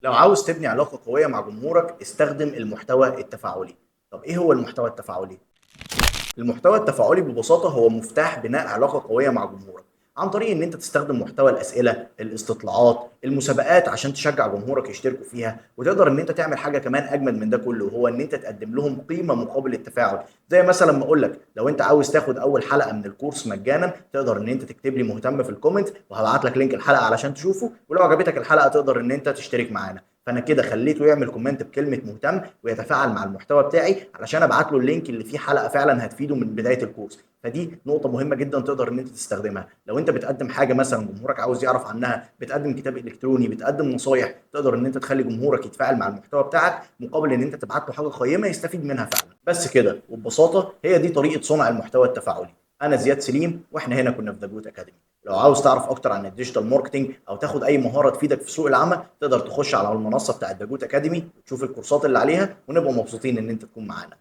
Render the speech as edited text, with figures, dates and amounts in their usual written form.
لو عاوز تبني علاقة قوية مع جمهورك استخدم المحتوى التفاعلي. طب ايه هو المحتوى التفاعلي؟ المحتوى التفاعلي ببساطة هو مفتاح بناء علاقة قوية مع جمهورك، عن طريق ان انت تستخدم محتوى الاسئلة، الاستطلاعات، المسابقات عشان تشجع جمهورك يشتركوا فيها. وتقدر ان انت تعمل حاجة كمان اجمد من ده كله، وهو ان انت تقدم لهم قيمة مقابل التفاعل. زي مثلا ما اقول لك لو انت عاوز تاخد اول حلقة من الكورس مجانا، تقدر ان انت تكتب لي مهتم في الكومنت، وهبعت لك لينك الحلقة علشان تشوفه، ولو عجبتك الحلقة تقدر ان انت تشترك معانا. فانا كده خليته يعمل كومنت بكلمه مهتم ويتفاعل مع المحتوى بتاعي علشان ابعت له اللينك اللي فيه حلقه فعلا هتفيده من بدايه الكورس. فدي نقطه مهمه جدا تقدر ان انت تستخدمها لو انت بتقدم حاجه مثلا جمهورك عاوز يعرف عنها، بتقدم كتاب الكتروني، بتقدم نصايح. تقدر ان انت تخلي جمهورك يتفاعل مع المحتوى بتاعك مقابل ان انت تبعت له حاجه قيمه يستفيد منها فعلا. بس كده وببساطه هي دي طريقه صنع المحتوى التفاعلي. انا زياد سليم، واحنا هنا كنا في داجوت اكاديمي. لو عاوز تعرف اكتر عن الديجيتال ماركتنج او تاخد اي مهاره تفيدك في سوق العمل، تقدر تخش على المنصه بتاعت داجوت اكاديمي وتشوف الكورسات اللي عليها، ونبقى مبسوطين ان انت تكون معانا.